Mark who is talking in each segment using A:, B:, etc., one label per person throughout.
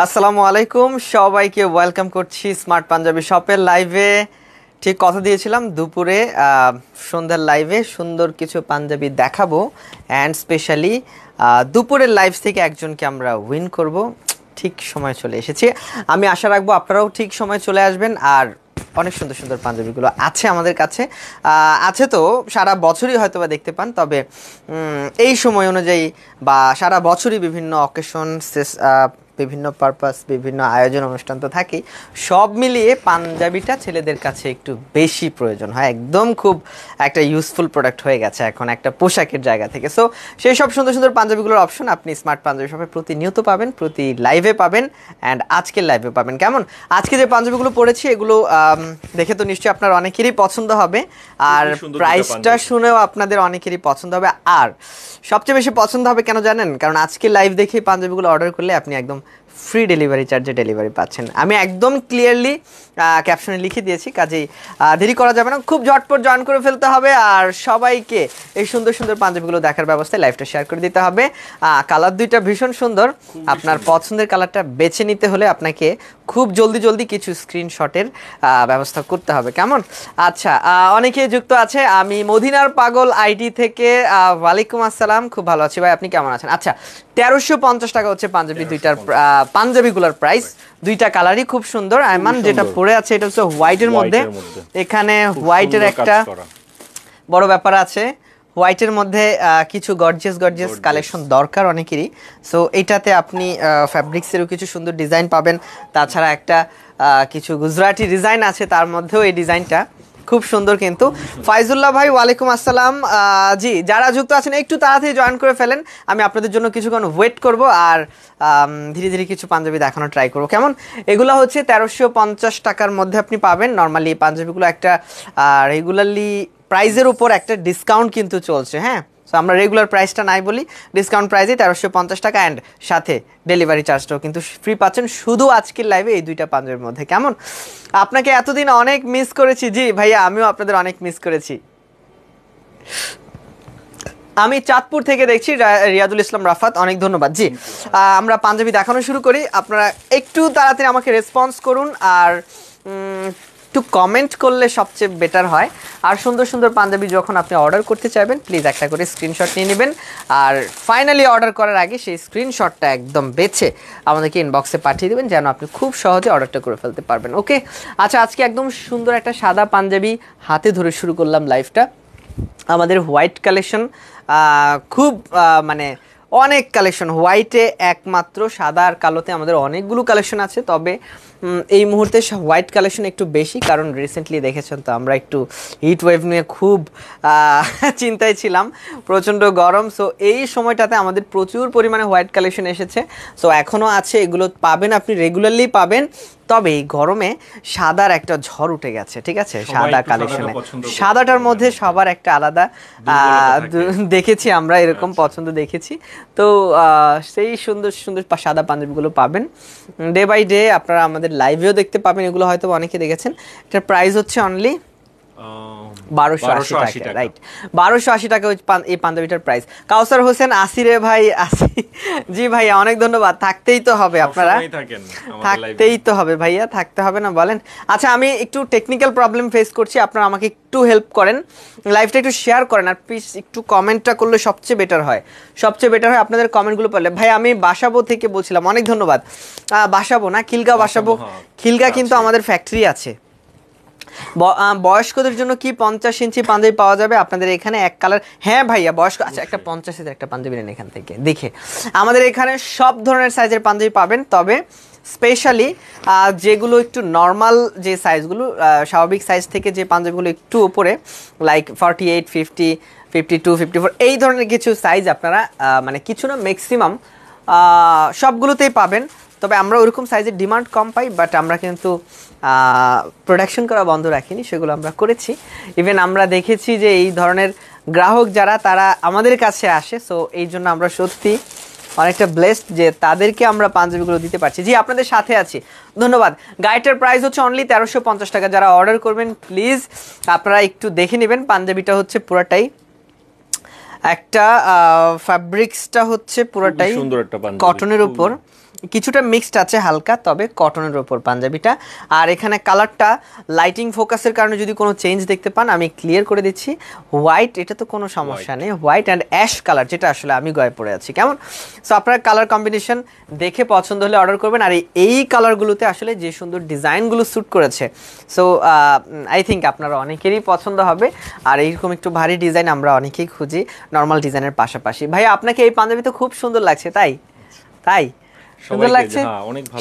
A: আসসালামু আলাইকুম, সবাইকে ওয়েলকাম করছি স্মার্ট পাঞ্জাবি শপের লাইভে। ঠিক কথা দিয়েছিলাম দুপুরে সন্ধ্যার লাইভে সুন্দর কিছু পাঞ্জাবি দেখাবো, অ্যান্ড স্পেশালি দুপুরের লাইভ থেকে একজনকে আমরা উইন করব। ঠিক সময় চলে এসেছি। আমি আশা রাখবো আপনারাও ঠিক সময় চলে আসবেন। আর অনেক সুন্দর সুন্দর পাঞ্জাবিগুলো আছে আমাদের কাছে, আছে তো সারা বছরই হয়তো বা দেখতে পান, তবে এই সময় অনুযায়ী বা সারা বছরই বিভিন্ন অকেশন, বিভিন্ন পারপাস, বিভিন্ন আয়োজন অনুষ্ঠান তো থাকেই, সব মিলিয়ে পাঞ্জাবিটা ছেলেদের কাছে একটু বেশি প্রয়োজন হয়। একদম খুব একটা ইউজফুল প্রোডাক্ট হয়ে গেছে এখন একটা পোশাকের জায়গা থেকে। সো সেই সব সুন্দর সুন্দর পাঞ্জাবিগুলোর অপশন আপনি স্মার্ট পাঞ্জাবি শপে প্রতিনিয়ত পাবেন, প্রতি লাইভে পাবেন, অ্যান্ড আজকের লাইভে পাবেন। কেমন আজকে যে পাঞ্জাবিগুলো পরেছি এগুলো দেখে তো নিশ্চয়ই আপনার অনেকেরই পছন্দ হবে, আর প্রাইসটা শুনেও আপনাদের অনেকেরই পছন্দ হবে। আর সবচেয়ে বেশি পছন্দ হবে কেন জানেন? কারণ আজকে লাইভ দেখে পাঞ্জাবিগুলো অর্ডার করলে আপনি একদম ফ্রি ডেলিভারি চার্জে ডেলিভারি পাচ্ছেন। আমি একদম ক্লিয়ারলি ক্যাপশনে লিখে দিয়েছি, কাজেই দেরি করা যাবে না, খুব ঝটপট জয়েন করে ফেলতে হবে। আর সবাইকে এই সুন্দর সুন্দর পাঞ্জাবিগুলো দেখার ব্যবস্থায় লাইভটা শেয়ার করে দিতে হবে। কালার দুইটা ভীষণ সুন্দর, আপনার পছন্দের কালারটা বেছে নিতে হলে আপনাকে খুব জলদি জলদি কিছু স্ক্রিনশটের ব্যবস্থা করতে হবে। কেমন? আচ্ছা, অনেকে যুক্ত আছে। আমি মদিনার পাগল আইডি থেকে, ওয়ালাইকুম আসসালাম, খুব ভালো আছি ভাই, আপনি কেমন আছেন? আচ্ছা, 1350 টাকা হচ্ছে পাঞ্জাবি দুইটার পাঞ্জাবিগুলোর প্রাইস। দুইটা কালারই খুব সুন্দর। আইমান যেটা পরে আছে এটা হচ্ছে হোয়াইটের মধ্যে, এখানে হোয়াইটের একটা বড় ব্যাপার আছে। হোয়াইটের মধ্যে কিছু গর্জিয়াস গর্জিয়াস কালেকশন দরকার অনেকেরই। সো এইটাতে আপনি ফ্যাব্রিক্সেরও কিছু সুন্দর ডিজাইন পাবেন, তাছাড়া একটা কিছু গুজরাটি ডিজাইন আছে, তার মধ্যেও এই ডিজাইনটা খুব সুন্দর। কিন্তু ফাইজুল্লাহ ভাই, ওয়ালাইকুম আসসালাম। জি, যারা যুক্ত আছেন একটু তাড়াতাড়ি জয়েন করে ফেলেন, আমি আপনাদের জন্য কিছুক্ষণ ওয়েট করব আর ধীরে ধীরে কিছু পাঞ্জাবি দেখানোর ট্রাই করবো। কেমন? এগুলো হচ্ছে 1350 টাকার মধ্যে আপনি পাবেন। নর্মালি পাঞ্জাবিগুলো একটা রেগুলারলি প্রাইজের উপর একটা ডিসকাউন্ট কিন্তু চলছে। হ্যাঁ, সো আমরা রেগুলার প্রাইসটা নাই বলি, ডিসকাউন্ট প্রাইসে 1350 টাকা, অ্যান্ড সাথে ডেলিভারি চার্জটাও কিন্তু ফ্রি পাচ্ছেন শুধু আজকের লাইভে এই দুইটা পাঞ্জাবির মধ্যে। কেমন? আপনাকে এতদিন অনেক মিস করেছি। জি ভাইয়া, আমিও আপনাদের অনেক মিস করেছি। আমি চাঁদপুর থেকে দেখছি, রিয়াদুল ইসলাম রাফাত, অনেক ধন্যবাদ। জি, আমরা পাঞ্জাবি দেখানো শুরু করি। আপনারা একটু তাড়াতাড়ি আমাকে রেসপন্স করুন, আর একটু কমেন্ট করলে সবচেয়ে বেটার হয়। আর সুন্দর সুন্দর পাঞ্জাবি যখন আপনি অর্ডার করতে চাইবেন, প্লিজ একটা করে স্ক্রিনশট নিয়ে নেবেন, আর ফাইনালি অর্ডার করার আগে সেই স্ক্রিনশটটা একদম বেছে আমাদেরকে ইনবক্সে পাঠিয়ে দেবেন, যেন আপনি খুব সহজে অর্ডারটা করে ফেলতে পারবেন। ওকে, আচ্ছা, আজকে একদম সুন্দর একটা সাদা পাঞ্জাবি হাতে ধরে শুরু করলাম লাইভটা। আমাদের হোয়াইট কালেকশন খুব মানে অনেক কালেকশন, হোয়াইটে একমাত্র, সাদা আর কালোতে আমাদের অনেকগুলো কালেকশন আছে, তবে এই মুহূর্তে হোয়াইট কালেকশন একটু বেশি, কারণ রিসেন্টলি দেখেছেন তো আমরা একটু হিট ওয়েভ নিয়ে খুব চিন্তায় ছিলাম, প্রচণ্ড গরম। সো এই সময়টাতে আমাদের প্রচুর পরিমাণে হোয়াইট কালেকশন এসেছে। সো এখনও আছে, এগুলো পাবেন, আপনি রেগুলারলি পাবেন। তবে এই গরমে সাদার একটা ঝড় উঠে গেছে, ঠিক আছে? সাদা কালেকশনে সাদাটার মধ্যে সবার একটা আলাদা দেখেছি আমরা, এরকম পছন্দ দেখেছি। তো সেই সুন্দর সুন্দর সাদা পাঞ্জাবিগুলো পাবেন ডে বাই ডে, আপনারা আমাদের লাইভেও দেখতে পাবেন। এগুলো হয়তো অনেকে দেখেছেন। এটার প্রাইস হচ্ছে অনলি 1280 টাকা, রাইট? 1280 টাকা এই পাঞ্জাবিটার প্রাইস। কাউসার হোসেন, আসিরে ভাই, আসি। জি ভাইয়া, অনেক ধন্যবাদ। থাকতেই তো হবে, আপনারা থাকতেই তো হবে ভাইয়া, থাকতে হবে না বলেন? আচ্ছা, আমি একটু টেকনিক্যাল প্রবলেম ফেস করছি, আপনারা আমাকে একটু হেল্প করেন, লাইভটা একটু শেয়ার করেন, আর প্লিজ একটু কমেন্টটা করলে সবচেয়ে বেটার হয়। সবচেয়ে বেটার হয় আপনাদের কমেন্টগুলো পড়লে। ভাই, আমি বাসাবো থেকে বলছিলাম, অনেক ধন্যবাদ। বাসাবো না, খিলগা বাসাবো। খিলগা কিন্তু আমাদের ফ্যাক্টরি আছে। বয়স্কদের জন্য কি 50 ইঞ্চি পাঞ্জাবি পাওয়া যাবে আপনাদের এখানে? এক কালার, হ্যাঁ ভাইয়া, বয়স্ক। আচ্ছা, একটা 50 একটা পাঞ্জাবি নেন এখান থেকে দেখে। আমাদের এখানে সব ধরনের সাইজের পাঞ্জাবি পাবেন, তবে স্পেশালি যেগুলো একটু নর্মাল, যে সাইজগুলো স্বাভাবিক সাইজ থেকে যে পাঞ্জাবিগুলো একটু উপরে, লাইক 48, 50, 52, 54, এই ধরনের কিছু সাইজ আপনারা মানে কিছু না, ম্যাক্সিমাম সবগুলোতেই পাবেন। তবে আমরা ওরকম সাইজের ডিমান্ড কম পাই, বাট আমরা কিন্তু প্রোডাকশন করা বন্ধ রাখিনি, সেগুলো আমরা করেছি। ইভেন আমরা দেখেছি যে এই ধরনের গ্রাহক যারা, তারা আমাদের কাছে আসে। সো এই জন্য আমরা সত্যি অনেকটা ব্লেসড যে তাদেরকে আমরা পাঞ্জাবিগুলো দিতে পারছি। জি, আপনাদের সাথে আছি, ধন্যবাদ। গাইডটার প্রাইস হচ্ছে অনলি 1350 টাকা। যারা অর্ডার করবেন প্লিজ আপনারা একটু দেখে নেবেন, পাঞ্জাবিটা হচ্ছে পুরাটাই একটা ফ্যাব্রিক্সটা হচ্ছে পুরোটাই
B: সুন্দর একটা পাঞ্জাবি,
A: কটনের উপর, কিছুটা মিক্সড আছে হালকা, তবে কটনের উপর পাঞ্জাবিটা। আর এখানে কালারটা লাইটিং ফোকাসের কারণে যদি কোনো চেঞ্জ দেখতে পান আমি ক্লিয়ার করে দিচ্ছি, হোয়াইট, এটা তো কোনো সমস্যা নেই, হোয়াইট অ্যান্ড অ্যাশ কালার, যেটা আসলে আমি গায়ে পরে আছি। কেমন? সো আপনারা কালার কম্বিনেশন দেখে পছন্দ হলে অর্ডার করবেন। আর এই কালারগুলোতে আসলে যে সুন্দর ডিজাইনগুলো শ্যুট করেছে, সো আই থিঙ্ক আপনারা অনেকেরই পছন্দ হবে। আর এইরকম একটু ভারী ডিজাইন আমরা অনেকেই খুঁজি নর্মাল ডিজাইনের পাশাপাশি। ভাই আপনাকে এই পাঞ্জাবি তো খুব সুন্দর লাগছে, তাই তাই সুন্দর লাগছে,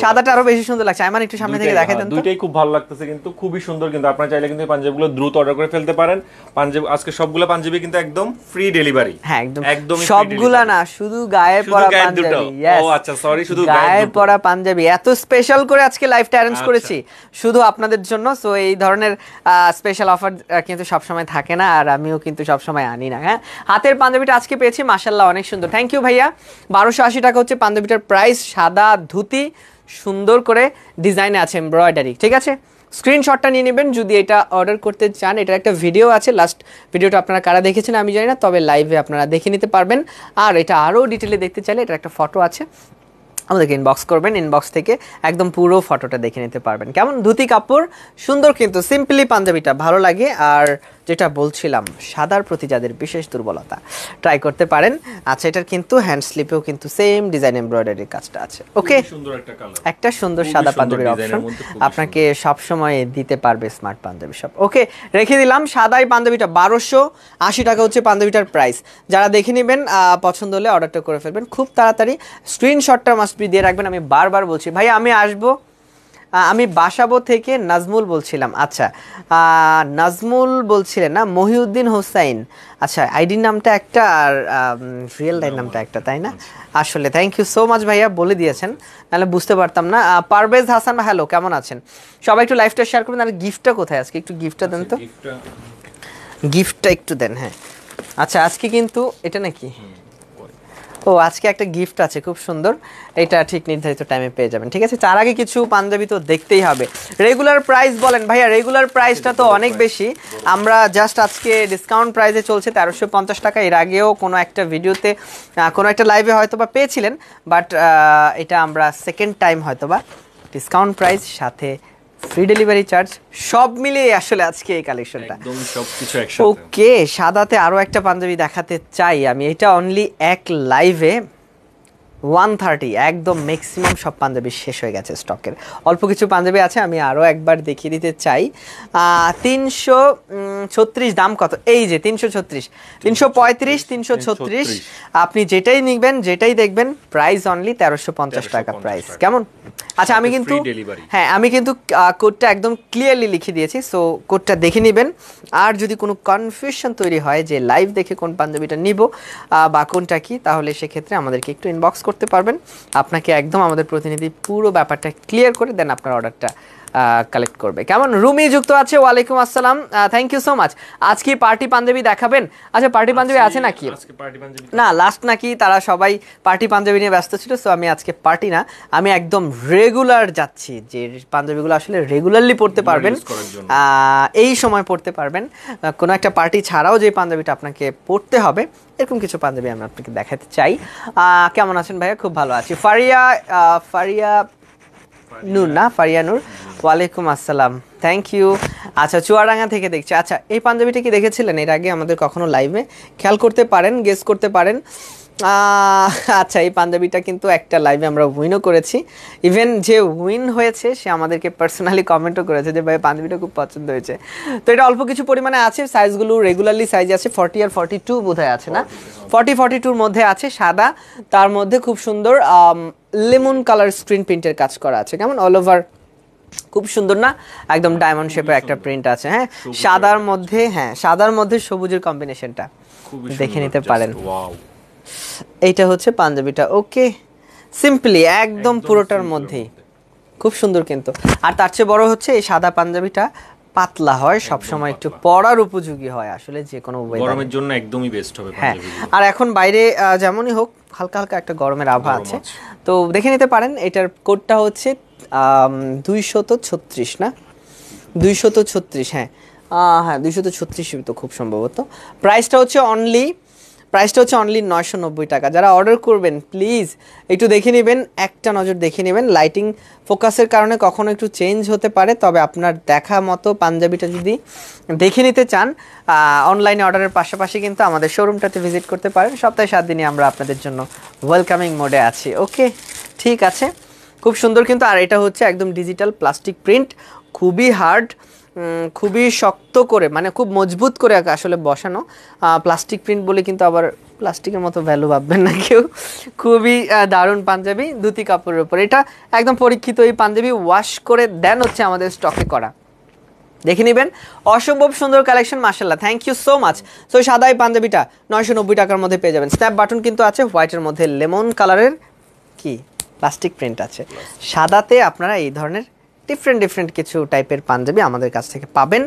A: সাদাটা আরো বেশি সুন্দর লাগছে। আমার একটু সামনে থেকে দেখাই দেন।
B: দুইটাই খুব ভালো লাগতেছে, কিন্তু খুবই সুন্দর। কিন্তু আপনারা চাইলে কিন্তু পাঞ্জাবিগুলো দ্রুত অর্ডার করে ফেলতে পারেন। পাঞ্জাবি আজকে সবগুলো পাঞ্জাবি কিন্তু একদম ফ্রি ডেলিভারি।
A: হ্যাঁ একদম সবগুলা না, শুধু গায়ে পরা পাঞ্জাবি।
B: ও আচ্ছা সরি, শুধু
A: গায়ে পরা পাঞ্জাবি এত স্পেশাল করে আজকে লাইভটা অ্যারেঞ্জ করেছি শুধু আপনাদের জন্য। সো এই ধরনের স্পেশাল অফার কিন্তু সব সময় থাকে না, আর আমিও কিন্তু সব সময় আনি না। হ্যাঁ, হাতের পাঞ্জাবিটা আজকে পেয়েছি, মাশাআল্লাহ অনেক সুন্দর, থ্যাংক ইউ ভাইয়া। 1280 টাকা হচ্ছে পাঞ্জাবিটার প্রাইস। সাদা ধুতি, সুন্দর করে ডিজাইনে আছে এমব্রয়ডারি। ঠিক আছে, স্ক্রিনশটটা নিয়ে নেবেন যদি এটা অর্ডার করতে চান। এটার একটা ভিডিও আছে, লাস্ট ভিডিওটা আপনারা কারা দেখেছেন আমি জানি না, তবে লাইভে আপনারা দেখে নিতে পারবেন। আর এটা আরও ডিটেলে দেখতে চাইলে এটার একটা ফটো আছে, আমাদেরকে ইনবক্স করবেন, ইনবক্স থেকে একদম পুরো ফটোটা দেখে নিতে পারবেন। কেমন? ধুতি কাপড় সুন্দর, কিন্তু সিম্পলি পাঞ্জাবিটা ভালো লাগে। আর যেটা বলছিলাম, সাদার প্রতি যাদের বিশেষ দুর্বলতা ট্রাই করতে পারেন। আচ্ছা, এটার কিন্তু হ্যান্ড স্লিপেও কিন্তু সেম ডিজাইন এমব্রয়ডারির কাজটা আছে। ওকে, একটা সুন্দর সাদা পাঞ্জাবির অপশন আপনাকে সবসময় দিতে পারবে স্মার্ট পাঞ্জাবি শপ। ওকে, রেখে দিলাম সাদাই পাঞ্জাবিটা। 1280 টাকা হচ্ছে পাঞ্জাবিটার প্রাইস। যারা দেখে নেবেন পছন্দ হলে অর্ডারটা করে ফেলবেন খুব তাড়াতাড়ি। স্ক্রিনশটটা মাস্ট বি দিয়ে রাখবেন। আমি বারবার বলছি ভাই আমি আসবো, আমি বাসাবো থেকে নাজমুল বলছিলাম। আচ্ছা, নাজমুল বলছিলেন না, মহিউদ্দিন হোসাইন। আচ্ছা, আইডির নামটা একটা আর রিয়েল নামটা একটা, তাই না? আসলে থ্যাংক ইউ সো মাচ ভাইয়া, বলে দিয়েছেন, নাহলে বুঝতে পারতাম না। পারভেজ হাসান, হ্যালো, কেমন আছেন সবাই? একটু লাইভটা শেয়ার করবেন। আর গিফটটা কোথায় আজকে? একটু গিফটটা দেন তো, গিফটটা একটু দেন। হ্যাঁ, আচ্ছা, আজকে কিন্তু এটা নাকি, ও আজকে একটা গিফট আছে খুব সুন্দর, এটা ঠিক নির্ধারিত টাইমে পেয়ে যাবেন। ঠিক আছে, তার আগে কিছু পাঞ্জাবি তো দেখতেই হবে। রেগুলার প্রাইস বলেন ভাইয়া, রেগুলার প্রাইসটা তো অনেক বেশি, আমরা জাস্ট আজকে ডিসকাউন্ট প্রাইসে চলছে 1350 টাকা। এর আগেও কোনো একটা ভিডিওতে কোনো একটা লাইভে হয়তো বা পেয়েছিলেন, বাট এটা আমরা সেকেন্ড টাইম হয়তো বা ডিসকাউন্ট প্রাইস সাথে ফ্রি ডেলিভারি চার্জ সব মিলিয়ে আসলে আজকে এই কালেকশনটা
B: একদম সবকিছু একসাথে।
A: ওকে, সাদাতে আরো একটা পাঞ্জাবি দেখাতে চাই আমি। এটা অনলি এক লাইভে 130, একদম ম্যাক্সিমাম সব পাঞ্জাবি শেষ হয়ে গেছে স্টকের। অল্প কিছু পাঞ্জাবি আছে, আমি আরও একবার দেখিয়ে দিতে চাই। 336 দাম কত? এই যে 336, 335, 336, আপনি যেটাই নিবেন যেটাই দেখবেন প্রাইস অনলি 1350 টাকা প্রাইস। কেমন? আচ্ছা, আমি কিন্তু আমি কিন্তু কোডটা একদম ক্লিয়ারলি লিখে দিয়েছি, সো কোডটা দেখে নেবেন। আর যদি কোনো কনফিউশন তৈরি হয় যে লাইভ দেখে কোন পাঞ্জাবিটা নিব বা কোনটা কি, তাহলে সেক্ষেত্রে আমাদেরকে একটু ইনবক্স করতে পারবেন। আপনাকে একদম আমাদের প্রতিনিধি পুরো ব্যাপারটা ক্লিয়ার করে দেন আপনার অর্ডারটা কালেক্ট করবে। কেমন? রুমি যুক্ত আছে, ওয়ালাইকুম আসসালাম, থ্যাংক ইউ সো মাচ। আজকে পার্টি পাঞ্জাবি দেখাবেন? আচ্ছা, পার্টি পাঞ্জাবি আছে নাকি? না, লাস্ট নাকি তারা সবাই পার্টি পাঞ্জাবি নিয়ে ব্যস্ত ছিল, সো আমি আজকে পার্টি না, আমি একদম রেগুলার যাচ্ছি, যে পাঞ্জাবিগুলো আসলে রেগুলারলি পড়তে পারবেন, এই সময় পড়তে পারবেন, কোনো একটা পার্টি ছাড়াও যে পাঞ্জাবিটা আপনাকে পড়তে হবে, এরকম কিছু পাঞ্জাবি আমি আপনাকে দেখাতে চাই। কেমন আছেন ভাইয়া? খুব ভালো আছি। ফারিয়া নূর না, ফারিয়া নূর, ওয়ালাইকুম আসসালাম, থ্যাংক ইউ। আচ্ছা, চুয়াডাঙ্গা থেকে দেখছি। আচ্ছা, এই পাঞ্জাবিটা কি দেখেছিলেন এর আগে আমাদের কখনো লাইভে? খেয়াল করতে পারেন, গেস করতে পারেন। আচ্ছা, এই পাঞ্জাবিটা কিন্তু একটা লাইভে আমরা উইনও করেছি। ইভেন যে উইন হয়েছে সে আমাদেরকে পার্সোনালি কমেন্টও করেছে যে ভাই পাঞ্জাবিটা খুব পছন্দ হয়েছে। তো এটা অল্প কিছু পরিমাণে আছে, সাইজগুলো রেগুলারলি সাইজ আছে 40 আর 42 বোধহয় আছে না, 40-42-র মধ্যে আছে সাদা, তার মধ্যে খুব সুন্দর লেমন কালার স্ক্রিন প্রিন্টের কাজ করা আছে। কেমন? অল ওভার খুব সুন্দর না, একদম ডায়মন্ড শেপের একটা প্রিন্ট আছে। হ্যাঁ, সাদার মধ্যে, হ্যাঁ সাদার মধ্যে সবুজের কম্বিনেশনটা দেখে নিতে পারেন। এইটা হচ্ছে পাঞ্জাবিটা। ওকে, সিম্পলি একদম পুরোটার মধ্যেই খুব সুন্দর কিন্তু। আর তার চেয়ে বড় হচ্ছে এই সাদা পাঞ্জাবিটা পাতলা হয়, সবসময় একটু পরার উপযোগী হয়, আসলে যে কোনো
B: গরমের জন্য একদমই বেস্ট হবে পাঞ্জাবিগুলো।
A: আর এখন বাইরে যেমনই হোক হালকা হালকা একটা গরমের আভা আছে, তো দেখে নিতে পারেন। এটার কোডটা হচ্ছে 236 না, 236, হ্যাঁ হ্যাঁ 236 তো খুব সম্ভবত। প্রাইসটা হচ্ছে অনলি প্রাইসটা হচ্ছে অনলি 990 টাকা। যারা অর্ডার করবেন প্লিজ একটু দেখে নেবেন, একটা নজর দেখে নেবেন, লাইটিং ফোকাসের কারণে কখনো একটু চেঞ্জ হতে পারে, তবে আপনার দেখা মতো পাঞ্জাবিটা যদি দেখে নিতে চান অনলাইনে অর্ডারের পাশাপাশি কিন্তু আমাদের শোরুমটাতে ভিজিট করতে পারেন। সপ্তাহে 7 দিনই আমরা আপনাদের জন্য ওয়েলকামিং মোডে আছি। ওকে, ঠিক আছে, খুব সুন্দর কিন্তু। আর এটা হচ্ছে একদম ডিজিটাল প্লাস্টিক প্রিন্ট, খুবই হার্ড, খুবই শক্ত করে, মানে খুব মজবুত করে আসলে বসানো। প্লাস্টিক প্রিন্ট বলে কিন্তু আবার প্লাস্টিকের মতো ভ্যালু ভাববেন না কেউ। খুবই দারুণ পাঞ্জাবি, ধুতি কাপড়ের উপর। এটা একদম পরীক্ষিত এই পাঞ্জাবি, ওয়াশ করে দেন হচ্ছে আমাদের স্টকে করা। দেখে নেবেন, অসম্ভব সুন্দর কালেকশন, মাশাআল্লাহ, thank you so much. So সাদা এই পাঞ্জাবিটা 990 টাকার মধ্যে পেয়ে যাবেন। স্ন্যাপ বাটন কিন্তু আছে, হোয়াইটের মধ্যে লেমন কালারের কি প্লাস্টিক প্রিন্ট আছে। সাদাতে আপনারা এই ধরনের ডিফারেন্ট কিছু টাইপের পাঞ্জাবি আমাদের কাছ থেকে পাবেন,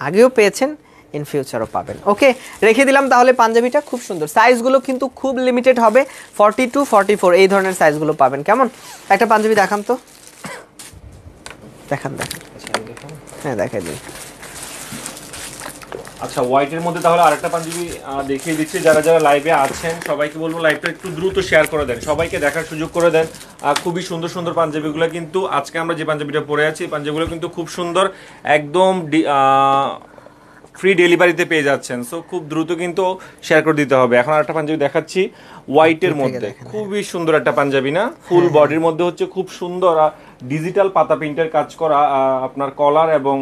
A: আগেও পেয়েছেন, ইন ফিউচারও পাবেন। ওকে, রেখে দিলাম তাহলে পাঞ্জাবিটা, খুব সুন্দর। সাইজগুলো কিন্তু খুব লিমিটেড হবে, 40 to 44 এই ধরনের সাইজগুলো পাবেন। কেমন একটা পাঞ্জাবি দেখান তো, দেখান। হ্যাঁ, দেখাই দিন।
B: আচ্ছা, হোয়াইটের মধ্যে তাহলে আরেকটা পাঞ্জাবি দেখিয়ে দিচ্ছি। যারা যারা লাইভে আছেন সবাইকে বলবো লাইভটা একটু দ্রুত শেয়ার করে দেন, সবাইকে দেখার সুযোগ করে দেন। খুবই সুন্দর সুন্দর পাঞ্জাবিগুলো কিন্তু আজকে আমরা যে পাঞ্জাবিটা পরে আছি, পাঞ্জাবিগুলো কিন্তু খুব সুন্দর, একদম ফ্রি ডেলিভারিতে পেয়ে যাচ্ছেন। সো খুব দ্রুত কিন্তু শেয়ার করে দিতে হবে। এখন আরেকটা পাঞ্জাবি দেখাচ্ছি হোয়াইটের মধ্যে, খুবই সুন্দর একটা পাঞ্জাবি না, ফুল বডির মধ্যে হচ্ছে খুব সুন্দর ডিজিটাল পাতা প্রিন্টের কাজ করা, আপনার কলার এবং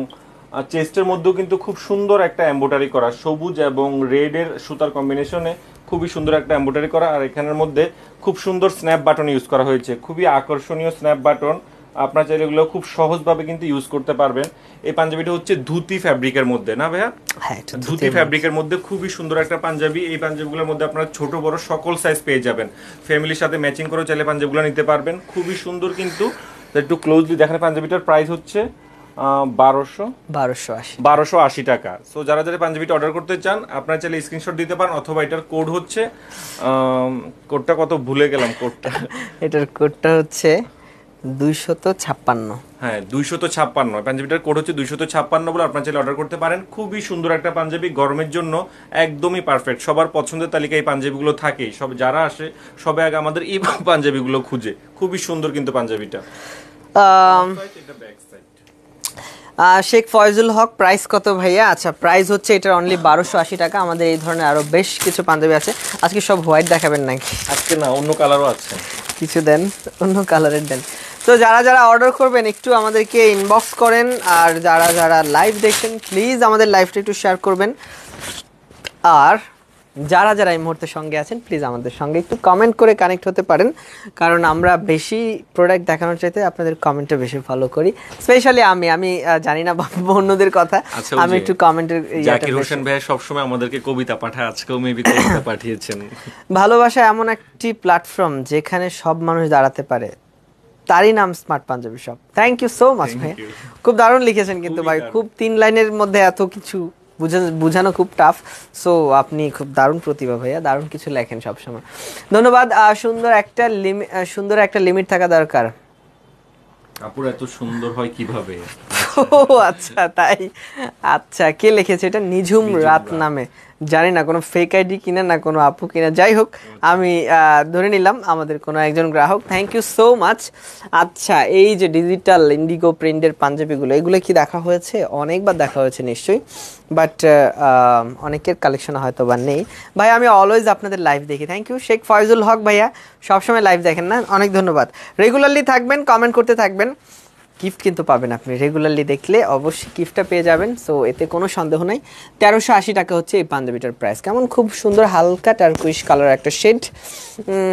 B: চেস্টের মধ্যেও কিন্তু খুব সুন্দর একটা এমব্রয়ডারি করা, সবুজ এবং রেড এর সুতার কম্বিনেশনে খুবই সুন্দর একটা এমব্রয়ডারি করা। আর এখানের মধ্যে খুব সুন্দর স্ন্যাপ বাটন ইউজ করা হয়েছে, খুবই আকর্ষণীয় স্ন্যাপ বাটন। আপনার চাইলে এগুলো খুব সহজভাবে কিন্তু ইউজ করতে পারবেন। এই পাঞ্জাবিটা হচ্ছে ধুতি ফ্যাব্রিকের মধ্যে না ভাইয়া?
A: হ্যাঁ,
B: ধুতি ফ্যাব্রিকের মধ্যে খুবই সুন্দর একটা পাঞ্জাবি। এই পাঞ্জাবিগুলোর মধ্যে আপনারা ছোট বড় সকল সাইজ পেয়ে যাবেন, ফ্যামিলির সাথে ম্যাচিং করে চাইলে পাঞ্জাবিগুলো নিতে পারবেন, খুবই সুন্দর। কিন্তু একটু ক্লোজলি দেখেন, পাঞ্জাবিটার প্রাইস হচ্ছে 1280 টাকা। সো যারা যারা পাঞ্জাবিটা অর্ডার করতে চান আপনারা চাইলে স্ক্রিনশট দিতে পারেন, অথবা এটার কোড হচ্ছে কোডটা কত ভুলে গেলাম কোডটা,
A: এটার কোডটা হচ্ছে 256।
B: হ্যাঁ, 256। পাঞ্জাবিটার কোড হচ্ছে 256 বলে আপনারা চাইলে অর্ডার করতে পারেন। খুবই সুন্দর একটা পাঞ্জাবি, গরমের জন্য একদমই পারফেক্ট। সবার পছন্দের তালিকায় এই পাঞ্জাবিগুলো থাকেই, সব যারা আসে সবাই আগে আমাদের এই পাঞ্জাবিগুলো খুঁজে। খুবই সুন্দর কিন্তু পাঞ্জাবিটা।
A: শেখ ফয়জুল হক, প্রাইস কত ভাইয়া? আচ্ছা, প্রাইস হচ্ছে এটার অনলি 1280 টাকা। আমাদের এই ধরনের আরো বেশ কিছু পাঞ্জাবি আছে। আজকে সব হোয়াইট দেখাবেন নাকি?
B: আজকে না, অন্য কালারও আছে,
A: কিছু দেন, অন্য কালারের দেন। তো যারা যারা অর্ডার করবেন একটু আমাদেরকে ইনবক্স করেন, আর যারা যারা লাইভ দেখছেন প্লিজ আমাদের লাইভটা একটু শেয়ার করবেন। আর যারা যারা এই মুহূর্তে সঙ্গে আছেন প্লিজ আমাদের সঙ্গে একটু কমেন্ট করে কানেক্ট হতে পারেন, কারণ আমরা বেশি প্রোডাক্ট দেখানোর চাইতে আপনাদের কমেন্টটা বেশি ফলো করি। স্পেশালি আমি জানি না অন্যদের কথা, আমি একটু কমেন্টের
B: জাকির হোসেন ভাই সবসময় আমাদেরকে কবিতা পাঠায়, আজকেও মেবি কবিতা পাঠিয়েছেন।
A: ভালোবাসা এমন একটি প্ল্যাটফর্ম যেখানে সব মানুষ দাঁড়াতে পারে, তারই নাম smart Punjabi shop. Thank you so much ভাই, খুব দারুণ লিখেছেন কিন্তু ভাই, খুব 3 লাইনের মধ্যে এত কিছু বুঝানো খুব টাফ। সো আপনি খুব দারুণ প্রতিভা ভাইয়া, দারুণ কিছু লেখেন সবসময়, ধন্যবাদ। সুন্দর একটা লিমিট থাকা দরকার।
B: কাপড় এত সুন্দর হয় কিভাবে?
A: ও আচ্ছা, তাই। আচ্ছা, কে লিখেছে এটা? নিঝুম রাত নামে, জানি না কোনো ফেক আইডি কিনা না কোনো আপু কিনা, যাই হোক আমি ধরে নিলাম আমাদের কোনো একজন গ্রাহক। Thank you so much. আচ্ছা, এই যে ডিজিটাল ইন্ডিগো প্রিন্টের পাঞ্জাবিগুলো, এগুলো কি দেখা হয়েছে? অনেকবার দেখা হয়েছে নিশ্চয়ই, বাট অনেকের কালেকশন হয়তো বা নেই। ভাই আমি অলওয়েজ আপনাদের লাইভ দেখি। থ্যাংক ইউ শেখ ফয়জুল হক ভাইয়া, সবসময় লাইভ দেখেন না, অনেক ধন্যবাদ। রেগুলারলি থাকবেন, কমেন্ট করতে থাকবেন, গিফট কিন্তু পাবেন আপনি রেগুলারলি দেখলে, অবশ্যই গিফটটা পেয়ে যাবেন। সো এতে কোনো সন্দেহ নাই। 1380 টাকা হচ্ছে এই পাঞ্জাবিটার প্রাইস। কেমন খুব সুন্দর হালকা টারকুইশ কালার একটা শেড,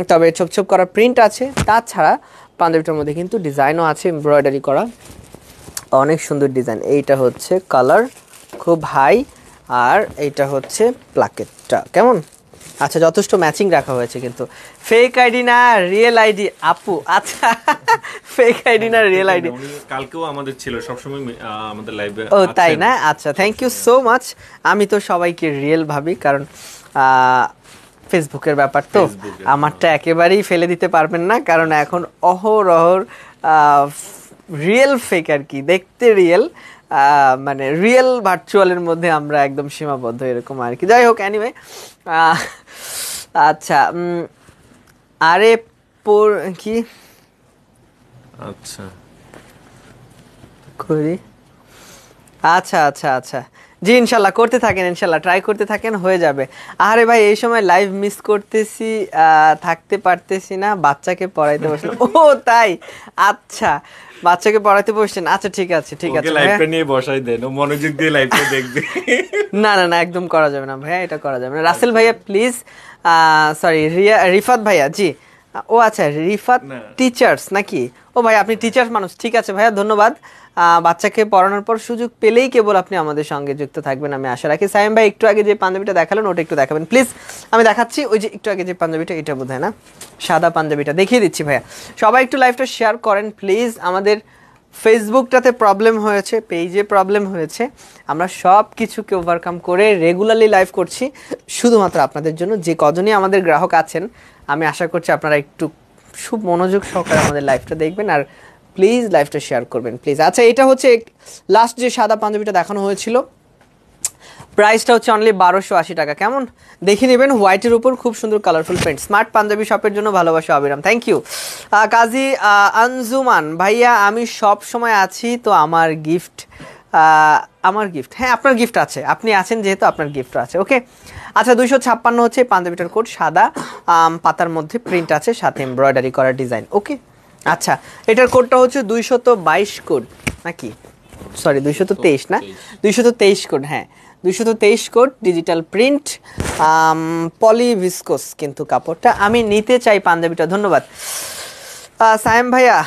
A: তবে ছোপ করা প্রিন্ট আছে। তাছাড়া পাঞ্জাবিটার মধ্যে কিন্তু ডিজাইনও আছে, এমব্রয়ডারি করা, অনেক সুন্দর ডিজাইন। এইটা হচ্ছে কালার খুব হাই, আর এইটা হচ্ছে প্লাকেটটা। কেমন? আচ্ছা, যথেষ্ট ম্যাচিং রাখা হয়েছে কিন্তু, ফেক আইডি না রিয়েল আইডি আপু? আচ্ছা, ফেক আইডি না রিয়েল আইডি?
B: কালকেও আমাদের ছিল, সবসময় আমাদের লাইভে।
A: ও তাই না? আচ্ছা, থ্যাংক ইউ সো মাচ। আমি তো সবাইকে রিয়েল ভাবি, কারণ ফেসবুকের ব্যাপার তো, আমারটা একেবারেই ফেলে দিতে পারবেন না, কারণ এখন অহরহর রিয়েল ফেক আর কি, দেখতে রিয়েল, মানে রিয়েল ভার্চুয়ালের মধ্যে আমরা একদম সীমাবদ্ধ এরকম আর কি। যাই হোক, এনিওয়ে আচ্ছা আরে কি
B: আচ্ছা
A: করি, আচ্ছা আচ্ছা আচ্ছা, জি ইনশাল্লাহ করতে থাকেন, ইনশাল্লাহ ট্রাই করতে থাকেন, হয়ে যাবে। আরে ভাই এই সময় লাইভ মিস করতেছি, থাকতে পারতেছি না, বাচ্চাকে পড়াইতে বসলাম। ও তাই, আচ্ছা বাচ্চাকে পড়াইতে বসছেন, আচ্ছা ঠিক আছে ঠিক আছে
B: লাইভটা নিয়ে বসাই দেন, ও মনোযোগ দিয়ে লাইভটা দেখবে।
A: না না না একদম করা যাবে না ভাইয়া, এটা করা যাবে না। রাসেল ভাইয়া প্লিজ, সরি রিফাত ভাইয়া, জি ও আচ্ছা রিফাত টিচার্স নাকি, ও ভাই আপনি টিচার্স মানুষ, ঠিক আছে ভাইয়া ধন্যবাদ। বাচ্চাকে পড়ানোর পর সুযোগ পেলেই কেবল আপনি আমাদের সঙ্গে যুক্ত থাকবেন আমি আশা রাখি। সাইম ভাই একটু আগে যে পাঞ্জাবিটা দেখালেন ওটা একটু দেখাবেন প্লিজ, আমি দেখাচ্ছি। ওই যে একটু আগে যে পাঞ্জাবিটা, এটা বোধ হয় না, সাদা পাঞ্জাবিটা দেখিয়ে দিচ্ছি ভাইয়া। সবাই একটু লাইভটা শেয়ার করেন প্লিজ। আমাদের ফেসবুকটাতে প্রবলেম হয়েছে, পেজে প্রবলেম হয়েছে, আমরা সব কিছুকে ওভারকাম করে রেগুলারলি লাইভ করছি শুধুমাত্র আপনাদের জন্য। যে কজনই আমাদের গ্রাহক আছেন আমি আশা করছি আপনারা একটু খুব মনোযোগ সহকারে আমাদের লাইভটা দেখবেন আর প্লিজ লাইভটা শেয়ার করবেন প্লিজ। আচ্ছা এটা হচ্ছে লাস্ট যে সাদা পাঞ্জাবিটা দেখানো হয়েছিল, প্রাইসটা হচ্ছে অনলি 1280 টাকা। কেমন দেখে নেবেন, হোয়াইটের উপর খুব সুন্দর কালারফুল প্রিন্ট। স্মার্ট পাঞ্জাবি শপের জন্য ভালোবাসা অবিরাম, থ্যাংক ইউ। কাজী আঞ্জুমান ভাইয়া আমি সব সময় আছি তো আমার গিফট, আমার গিফট, হ্যাঁ আপনার গিফট আছে, আপনি আছেন যেহেতু আপনার গিফট আছে, ওকে। আচ্ছা 256 হচ্ছে পাঞ্জাবিটার কোড, সাদা পাতার মধ্যে প্রিন্ট আছে, সাথে এমব্রয়ডারি করা ডিজাইন, ওকে। আচ্ছা এটার কোডটা হচ্ছে 222 কোড নাকি, সরি 223 না, 223 কোড, হ্যাঁ 223 কোড, ডিজিটাল প্রিন্ট, পলিভিসকোস কিন্তু কাপড়টা। আমি নিতে চাই পাঞ্জাবিটা, ধন্যবাদ। সায়েম ভাইয়া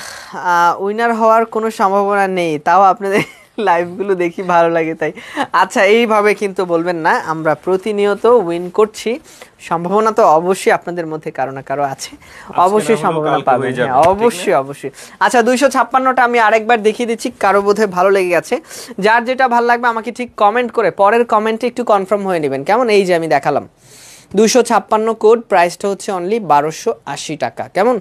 A: উইনার হওয়ার কোনো সম্ভাবনা নেই, তাও আপনাদের লাইভগুলো দেখি ভালো লাগে তাই। আচ্ছা এইভাবে কিন্তু বলবেন না, আমরা প্রতিনিয়ত উইন করছি, সম্ভাবনা তো অবশ্যই আপনাদের মধ্যে কারো না কারো আছে, অবশ্যই সম্ভাবনা পাবেন, হ্যাঁ অবশ্যই অবশ্যই। আচ্ছা 256টা আমি আরেকবার দেখিয়ে দিচ্ছি, কারো বোধহয় ভালো লেগে গেছে, যার যেটা ভালো লাগবে আমাকে ঠিক কমেন্ট করে পরের কমেন্টে একটু কনফার্ম হয়ে নেবেন কেমন। এই যে আমি দেখালাম 256 কোড, প্রাইসটা হচ্ছে অনলি 1280 টাকা, কেমন।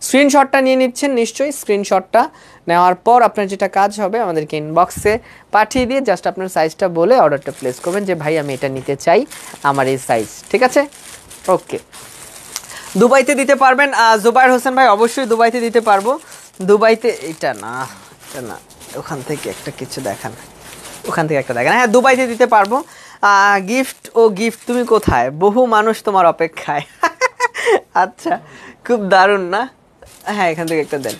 A: স্ক্রিনশটটা নিয়ে নিচ্ছেন নিশ্চয়ই, স্ক্রিনশটটা নেওয়ার পর আপনার যেটা কাজ হবে আমাদেরকে ইনবক্সে পাঠিয়ে দিয়ে জাস্ট আপনার সাইজটা বলে অর্ডারটা প্লেস করবেন যে ভাই আমি এটা নিতে চাই, আমার এই সাইজ, ঠিক আছে, ওকে। দুবাইতে দিতে পারবেন জুবাইর হোসেন ভাই, অবশ্যই দুবাইতে দিতে পারবো। দুবাইতে এটা না, এটা না, ওখান থেকে একটা কিছু দেখান, ওখান থেকে একটা দেখান, হ্যাঁ দুবাইতে দিতে পারবো। গিফট ও গিফট তুমি কোথায়, বহু মানুষ তোমার অপেক্ষায়। আচ্ছা খুব দারুণ না, হ্যাঁ এখান থেকে একটা দেন,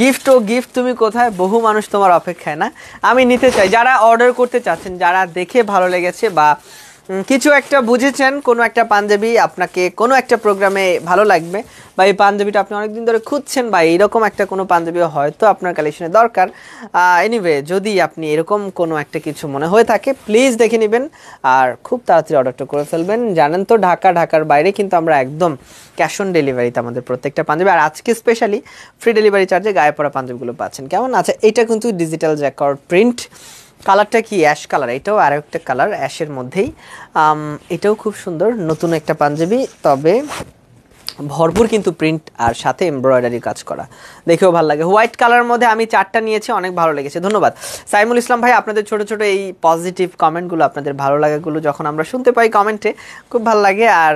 A: গিফট ও গিফট তুমি কোথায়, বহু মানুষ তোমার অপেক্ষায় না। আমি নিতে চাই, যারা অর্ডার করতে চাচ্ছেন, যারা দেখে ভালো লেগেছে বা কিছু একটা বুঝেছেন, কোনো একটা পাঞ্জাবি আপনাকে কোনো একটা প্রোগ্রামে ভালো লাগবে, বা এই পাঞ্জাবিটা আপনি অনেকদিন ধরে খুঁজছেন, বা এরকম একটা কোনো পাঞ্জাবি হয়তো আপনার কালেকশনে দরকার, এনিওয়ে যদি আপনি এরকম কোনো একটা কিছু মনে হয়ে থাকে প্লিজ দেখে নেবেন আর খুব তাড়াতাড়ি অর্ডারটা করে ফেলবেন। জানেন তো ঢাকার বাইরে কিন্তু আমরা একদম ক্যাশ অন ডেলিভারিতে আমাদের প্রত্যেকটা পাঞ্জাবি, আর আজকে স্পেশালি ফ্রি ডেলিভারি চার্জে গায়ে পড়া পাঞ্জাবিগুলো পাচ্ছেন, কেমন। আচ্ছা এটা কিন্তু ডিজিটাল জ্যাকর্ড প্রিন্ট, কালারটা কি অ্যাশ কালার, এটাও আরও একটা কালার অ্যাশের মধ্যেই, এটাও খুব সুন্দর নতুন একটা পাঞ্জাবি, তবে ভরপুর কিন্তু প্রিন্ট আর সাথে এমব্রয়ডারি কাজ করা, দেখেও ভালো লাগে। হোয়াইট কালারের মধ্যে আমি 4টা নিয়েছি, অনেক ভালো লেগেছে, ধন্যবাদ। সাইমুল ইসলাম ভাই আপনাদের ছোট ছোট এই পজিটিভ কমেন্টগুলো, আপনাদের ভালো লাগাগুলো যখন আমরা শুনতে পাই কমেন্টে খুব ভালো লাগে, আর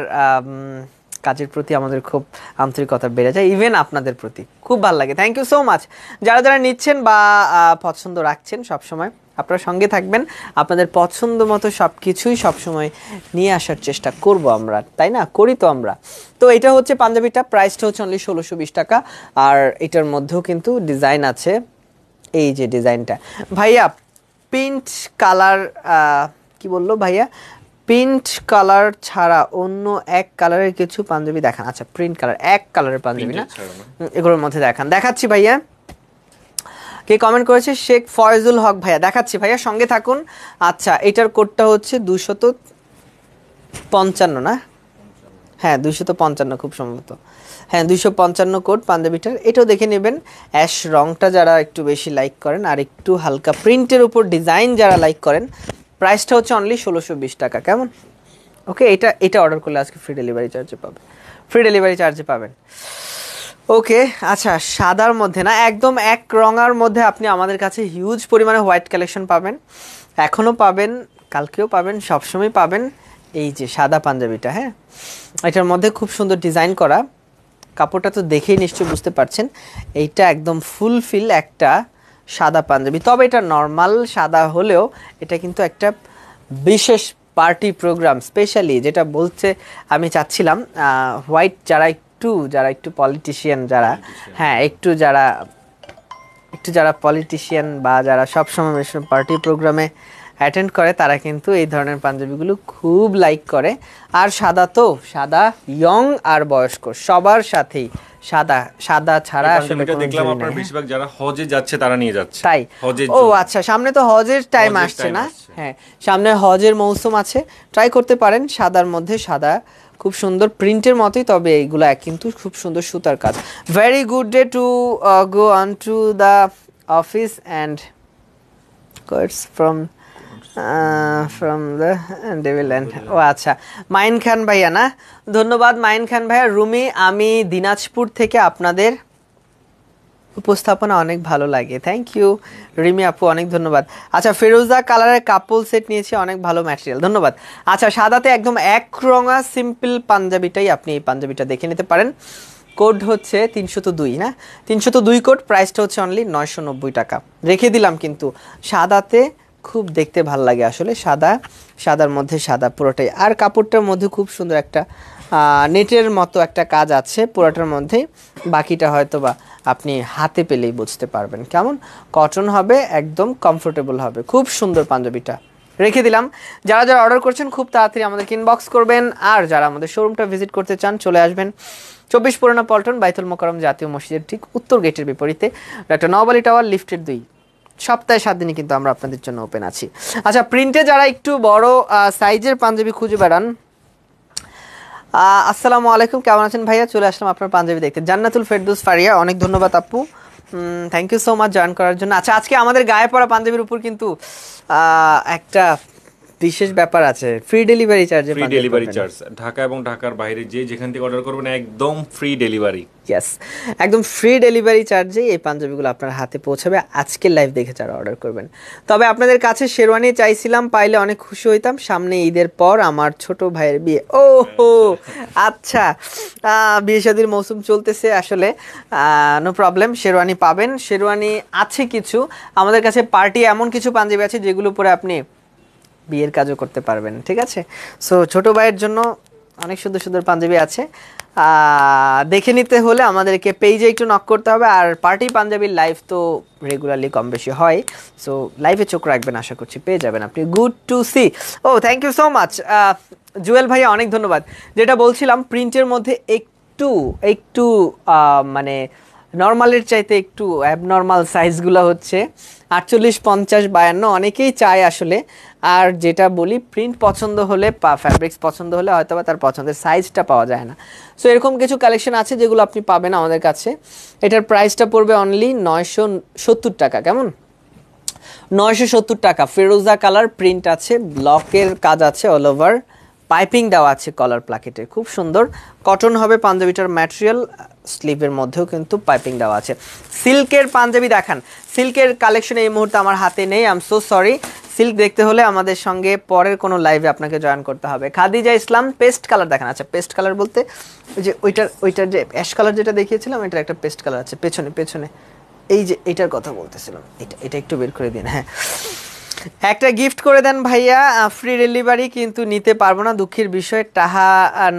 A: কাজের প্রতি আমাদের খুব আন্তরিকতা বেড়ে যায়, ইভেন আপনাদের প্রতি খুব ভালো লাগে, থ্যাংক ইউ সো মাচ। যারা যারা নিচ্ছেন বা পছন্দ রাখছেন সবসময় আপনারা সঙ্গে থাকবেন, আপনাদের পছন্দ মতো সব কিছুই সবসময় নিয়ে আসার চেষ্টা করব আমরা, তাই না, করি তো আমরা। তো এটা হচ্ছে পাঞ্জাবিটা, প্রাইসটা হচ্ছে অনলি 1620 টাকা, আর এটার মধ্যেও কিন্তু ডিজাইন আছে, এই যে ডিজাইনটা ভাইয়া পিঙ্ক কালার, কি বললো ভাইয়া, প্রিন্ট কালার ছাড়া অন্য এক কালারের কিছু পাঞ্জাবি দেখান। আচ্ছা প্রিন্ট কালার এক কালারের পাঞ্জাবি না, এগুলোর মধ্যে দেখাচ্ছি ভাইয়া। কে কমেন্ট করেছে, শেখ ফয়জুল হক ভাইয়া, দেখাচ্ছি ভাইয়া সঙ্গে থাকুন। আচ্ছা এটার কোডটা হচ্ছে 255 না, হ্যাঁ 255 খুব সম্ভবত, হ্যাঁ 255 কোড পাঞ্জাবিটার, এটাও দেখে নেবেন। অ্যাশ রংটা যারা একটু বেশি লাইক করেন আর একটু হালকা প্রিন্টের উপর ডিজাইন যারা লাইক করেন, প্রাইসটা হচ্ছে অনলি 1620 টাকা, কেমন, ওকে। এটা অর্ডার করলে আজকে ফ্রি ডেলিভারি চার্জে পাবেন, ফ্রি ডেলিভারি চার্জে পাবেন, ওকে। আচ্ছা সাদার মধ্যে না, একদম এক রঙার মধ্যে আপনি আমাদের কাছে হিউজ পরিমাণে হোয়াইট কালেকশন পাবেন, এখনও পাবেন, কালকেও পাবেন, সবসময় পাবেন। এই যে সাদা পাঞ্জাবিটা, হ্যাঁ এটার মধ্যে খুব সুন্দর ডিজাইন করা, কাপড়টা তো দেখেই নিশ্চয়ই বুঝতে পারছেন এইটা একদম ফুলফিল একটা সাদা পাঞ্জাবি। তবে এটা নর্মাল সাদা হলেও এটা কিন্তু একটা বিশেষ পার্টি প্রোগ্রাম স্পেশালি যেটা বলছে আমি চাচ্ছিলাম হোয়াইট যারা একটু পলিটিশিয়ান যারা, হ্যাঁ একটু যারা পলিটিশিয়ান বা যারা সবসময় পার্টি প্রোগ্রামে অ্যাটেন্ড করে তারা কিন্তু এই ধরনের পাঞ্জাবিগুলো খুব লাইক করে। আর সাদা ইয়ং আর বয়স্ক সবার সাথেই সাদা ছাড়া আসলে
B: দেখলাম আপনারা বেশিরভাগ যারা হজে যাচ্ছে তারা নিয়ে যাচ্ছে।
A: তাই ও আচ্ছা, সামনে তো হজের টাইম আসছে না, হ্যাঁ সামনে হজের মৌসুম আছে, ট্রাই করতে পারেন। সাদার মধ্যে সাদা খুব সুন্দর প্রিন্টের মতোই, তবে এইগুলা কিন্তু খুব সুন্দর সুতার কাজ। Very good day to go on to the office and quotes from the devil and ও আচ্ছা মাইন খান ভাইয়া না, ধন্যবাদ মাইন খান ভাইয়া। রুমি, আমি দিনাজপুর থেকে, আপনাদের উপস্থাপনা অনেক ভালো লাগে, থ্যাংক ইউ রিমি আপু, অনেক ধন্যবাদ। আচ্ছা ফেরোজা কালারের কাপল সেট নিয়েছি, অনেক ভালো ম্যাটেরিয়াল, ধন্যবাদ। আচ্ছা সাদাতে একদম এক রঙা সিম্পল পাঞ্জাবিটাই আপনি এই পাঞ্জাবিটা দেখে নিতে পারেন। কোড হচ্ছে 302 না, 302 কোড, প্রাইসটা হচ্ছে অনলি 990 টাকা রেখে দিলাম। কিন্তু সাদাতে খুব দেখতে ভাল লাগে আসলে, সাদার মধ্যে সাদা পুরোটাই, আর কাপড়টার মধ্যে খুব সুন্দর একটা নেটের মতো একটা কাজ আছে পুরোটার মধ্যে, বাকিটা হয়তো বা আপনি হাতে পেলেই বুঝতে পারবেন কেমন কটন হবে, একদম কমফোর্টেবল হবে, খুব সুন্দর পাঞ্জাবিটা রেখে দিলাম। যারা অর্ডার করছেন খুব তাড়াতাড়ি আমাদেরকে ইনবক্স করবেন, আর যারা আমাদের শোরুমটা ভিজিট করতে চান চলে আসবেন 24 পুরানা পল্টন, বাইতুল মোকাররম জাতীয় মসজিদের ঠিক উত্তর গেটের বিপরীতে, একটা নওয়ালি টাওয়ার, লিফটের 2, সপ্তাহে 7 দিনই কিন্তু আমরা আপনাদের জন্য ওপেন আছি। আচ্ছা প্রিন্টে যারা একটু বড় সাইজের পাঞ্জাবি খুঁজে বেড়ান, আসসালামু আলাইকুম, কেমন আছেন ভাইয়া? চলে আসলাম আপনার পাঞ্জাবি দেখতে। জান্নাতুল ফেরদৌস ফারিয়া, অনেক ধন্যবাদ আপু, thank you so much join করার জন্য। আচ্ছা আজকে আমাদের গায়ে পড়া পাঞ্জাবির উপর কিন্তু একটা বিশেষ ব্যাপার আছে, ফ্রি ডেলিভারি চার্জ।
B: ঢাকা এবং ঢাকার বাইরে যেখান থেকে অর্ডার করবেন একদম ফ্রি ডেলিভারি।
A: ইয়েস, একদম ফ্রি ডেলিভারি চার্জেই এই পাঞ্জাবিগুলো আপনার হাতে পৌঁছাবে আজকের লাইভ দেখে যারা অর্ডার করবেন। তবে আপনাদের কাছে শেরওয়ানি চাইছিলাম, পাইলে অনেক খুশি হইতাম। সামনে ঈদের পর আমার ছোট ভাইয়ের বিয়ে। ও হো আচ্ছা, বিয়ে শাদীর মৌসুম চলতেছে আসলে, নো প্রবলেম, শেরওয়ানি পাবেন। শেরওয়ানি আছে কিছু আমাদের কাছে, পার্টি এমন কিছু পাঞ্জাবি আছে যেগুলো পরে আপনি বিয়ের কাজও করতে পারবেন, ঠিক আছে? সো ছোট ভাইয়ের জন্য অনেক সুন্দর সুন্দর পাঞ্জাবি আছে, দেখে নিতে হলে আমাদেরকে পেজে একটু নক করতে হবে। আর পার্টি পাঞ্জাবির লাইভ তো রেগুলারলি কম বেশি হয়, সো লাইভে চোখ রাখবেন, আশা করছি পেয়ে যাবেন আপনি। গুড টু সি, ও thank you so much Jewel ভাইয়া, অনেক ধন্যবাদ। যেটা বলছিলাম প্রিন্টের মধ্যে একটু মানে নর্মালের চাইতে একটু অ্যাবনর্মাল সাইজগুলো হচ্ছে 48, 50, 52, অনেকেই চায় আসলে। আর যেটা বলি প্রিন্ট পছন্দ হলে ফ্যাব্রিক্স পছন্দ হলে হয়তো বা তার পছন্দের সাইজটা পাওয়া যায় না। সো এরকম কিছু কালেকশন আছে যেগুলো আপনি পাবেন আমাদের কাছে। এটার প্রাইসটা পড়বে অনলি 970 টাকা, কেমন? 970 টাকা। ফেরোজা কালার প্রিন্ট আছে, ব্লকের কাজ আছে অল ওভার, পাইপিং দেওয়া আছে কলার প্লাকেটের, খুব সুন্দর কটন হবে পাঞ্জাবিটার ম্যাটেরিয়াল, স্লিভের মধ্যেও কিন্তু পাইপিং দেওয়া আছে। সিল্কের পাঞ্জাবি দেখান, সিল্কের কালেকশন এই মুহূর্তে আমার হাতে নেই, I am so sorry. Silk দেখতে হলে আমাদের সঙ্গে পরের কোনো লাইভে আপনাকে জয়েন করতে হবে। খাদিজা ইসলাম পেস্ট কালার দেখান। আচ্ছা পেস্ট কালার বলতে ওই যে ওইটার যে অ্যাশ কালার যেটা দেখিয়েছিলাম, এটার একটা পেস্ট কালার আছে পেছনে, এই যে এটার কথা বলতেছিলাম, এটা একটু বের করে দিন। হ্যাঁ, একটা গিফট করে দেন ভাইয়া, ফ্রি ডেলিভারি কিন্তু নিতে পারবো না, দুঃখের বিষয়, টাহা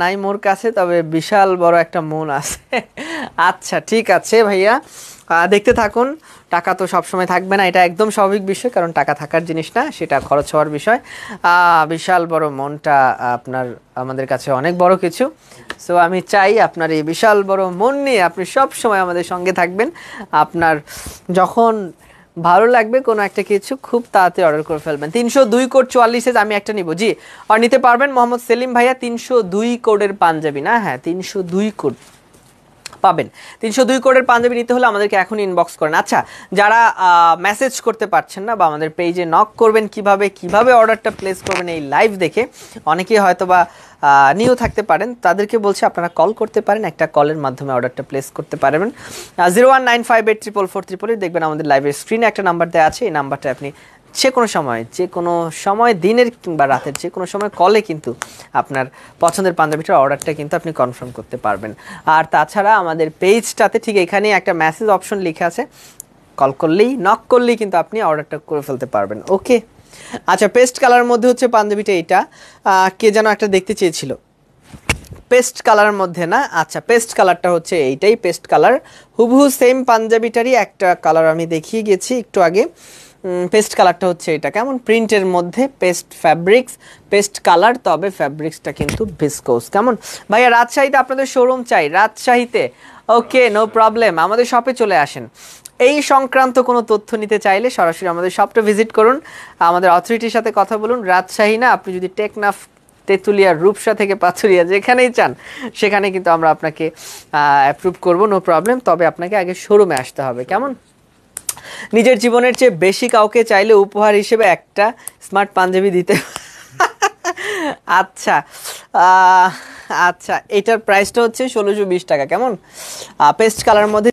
A: নাই মোর কাছে, তবে বিশাল বড় একটা মন আছে। আচ্ছা ঠিক আছে ভাইয়া, দেখতে থাকুন। টাকা তো সবসময় থাকবে না, এটা একদম স্বাভাবিক বিষয়, কারণ টাকা থাকার জিনিস না, সেটা খরচ হওয়ার বিষয়। বিশাল বড় মনটা আপনার আমাদের কাছে অনেক বড় কিছু। সো আমি চাই আপনার এই বিশাল বড় মন নিয়ে আপনি সব সময় আমাদের সঙ্গে থাকবেন। আপনার যখন ভালো লাগবে কোনো একটা কিছু, খুব তাড়াতাড়ি অর্ডার করে ফেলবেন। 302 কোড 44 আমি একটা নিব, জি আর নিতে পারবেন। মোহাম্মদ সেলিম ভাইয়া 302 কোডের পাঞ্জাবি না, হ্যাঁ 302 কোড পাবেন। 302 কোডের পাঞ্জাবি নিতে হলে আমাদেরকে এখন ইনবক্স করেন। আচ্ছা যারা মেসেজ করতে পারছেন না বা আমাদের পেজে নক করবেন, কিভাবে অর্ডারটা প্লেস করবেন এই লাইভ দেখে, অনেকেই হয়তো বা নিয়েও থাকতে পারেন, তাদেরকে বলছি আপনারা কল করতে পারেন, একটা কলের মাধ্যমে অর্ডারটা প্লেস করতে পারবেন। 0195844488 দেখবেন আমাদের লাইভের স্ক্রিনে একটা নাম্বার দেওয়া আছে, এই নাম্বারটা আপনি যে কোনো সময় দিনের কিংবা রাতের যে কোনো সময় কলে কিন্তু আপনার পছন্দের পাঞ্জাবিটার অর্ডারটা কিন্তু আপনি কনফার্ম করতে পারবেন। আর তাছাড়া আমাদের পেজটাতে ঠিক এখানে একটা মেসেজ অপশন লেখা আছে, কল করলেই নক করলেই কিন্তু আপনি অর্ডারটা করে ফেলতে পারবেন। ওকে, আচ্ছা পেস্ট কালারের মধ্যে হচ্ছে পাঞ্জাবিটা এইটা, কে যেন একটা দেখতে চেয়েছিল পেস্ট কালারের মধ্যে না, আচ্ছা পেস্ট কালারটা হচ্ছে এইটাই পেস্ট কালার, হুবহু সেম পাঞ্জাবিটারই একটা কালার আমি দেখিয়ে গেছি একটু আগে। পেস্ট কালারটা হচ্ছে এটা, কেমন প্রিন্টের মধ্যে পেস্ট ফ্যাব্রিক্স, পেস্ট কালার, তবে ফ্যাব্রিক্সটা কিন্তু ভিসকোস। কেমন ভাইয়া, রাজশাহীতে আপনাদের শোরুম চাই? রাজশাহীতে ওকে, নো প্রবলেম, আমাদের শপে চলে আসেন। এই সংক্রান্ত কোনো তথ্য নিতে চাইলে সরাসরি আমাদের শপটা ভিজিট করুন, আমাদের অথরিটির সাথে কথা বলুন। রাজশাহী না, আপনি যদি টেকনাফ, তেঁতুলিয়া, রূপসা থেকে পাথুরিয়া যেখানেই চান সেখানে কিন্তু আমরা আপনাকে অ্যাপ্রুভ করব, নো প্রবলেম। তবে আপনাকে আগে শোরুমে আসতে হবে। কেমন, নিজের জীবনের চেয়ে বেশি কাউকে চাইলে উপহার হিসেবে একটা স্মার্ট পাঞ্জাবি দিতে আচ্ছা আচ্ছা, এটার প্রাইসটা হচ্ছে 1620 টাকা। কেমন, পেস্ট কালারের মধ্যে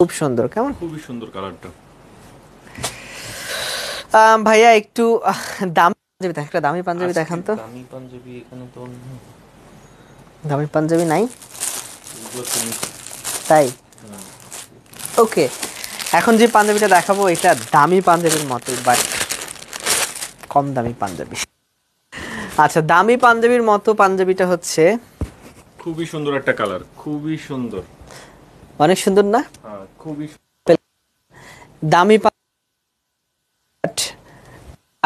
A: খুব সুন্দর। কেমন,
B: খুবই সুন্দর কালারটা।
A: ভাইয়া একটু দাম একটা দামি পাঞ্জাবি দেখান তো।
B: দামি পাঞ্জাবি এখানে তো
A: দামি পাঞ্জাবি নাই তাই? ওকে, এখন যে পাঞ্জাবিটা দেখাবো এটা দামি পাঞ্জাবির মতোই, বাট কম দামি পাঞ্জাবি। আচ্ছা, দামি পাঞ্জাবির মতো পাঞ্জাবিটা হচ্ছে
B: খুবই সুন্দর একটা কালার, খুবই সুন্দর,
A: অনেক সুন্দর না?
B: খুবই
A: দামি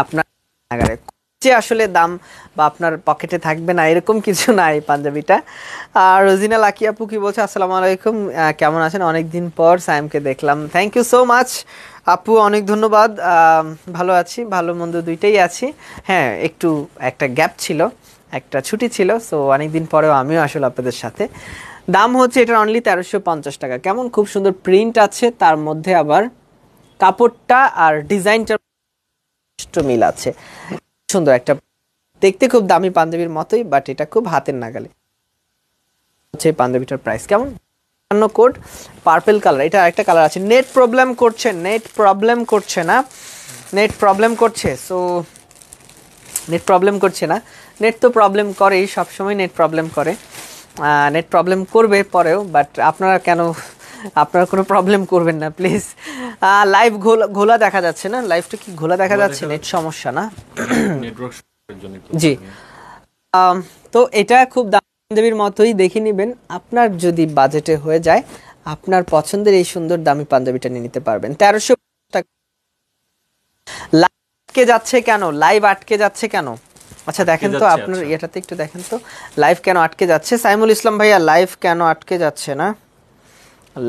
A: আপনার যে আসলে দাম বা আপনার পকেটে থাকবে না এরকম কিছু নাই পাঞ্জাবিটা। আর রোজিনা লাকি আপু কি বলছে, আসসালামু আলাইকুম, কেমন আছেন? অনেকদিন পর সাইমকে দেখলাম, থ্যাংক ইউ সো মাচ আপু, অনেক ধন্যবাদ। ভালো আছি, ভালো মন্দ দুইটাই আছি। হ্যাঁ, একটু একটা গ্যাপ ছিল, একটা ছুটি ছিল, সো অনেকদিন পরেও আমিও আসলে আপনাদের সাথে। দাম হচ্ছে এটার অনলি 1350 টাকা। কেমন, খুব সুন্দর প্রিন্ট আছে, তার মধ্যে আবার কাপড়টা আর ডিজাইনটা মিল আছে, সুন্দর একটা, দেখতে খুব দামি পাঞ্জাবির মতোই, বাট এটা খুব হাতের নাগালে হচ্ছে পাঞ্জাবিটার প্রাইস। কেমন, কোড পার্পল কালার, এটা একটা কালার আছে। নেট প্রবলেম করছে, নেট প্রবলেম করছে না, নেট প্রবলেম করছে, সো নেট প্রবলেম করছে না, নেট তো প্রবলেম করেই, সবসময় নেট প্রবলেম করে, নেট প্রবলেম করবে পরেও, বাট আপনারা কেন, আপনারা কোনো প্রবলেম করবেন না প্লিজ। লাইভ ঘোলা দেখা যাচ্ছে না, লাইভটা কি ঘোলা দেখা যাচ্ছে? নেট সমস্যা না,
B: নেটওয়ার্ক জন্য।
A: জি, তো এটা খুব পাঞ্জাবির মতোই দেখে নেবেন, আপনার যদি বাজেটে হয়ে যায় আপনার পছন্দের এই সুন্দর দামি পাঞ্জাবিটা নিয়ে নিতে পারবেন। 1300 টাকা। লাইভ আটকে যাচ্ছে কেন, লাইভ আটকে যাচ্ছে কেন? আচ্ছা দেখেন তো আপনার এটাতে একটু দেখেন তো লাইভ কেন আটকে যাচ্ছে। সাইমুল ইসলাম ভাইয়া, লাইভ কেন আটকে যাচ্ছে না,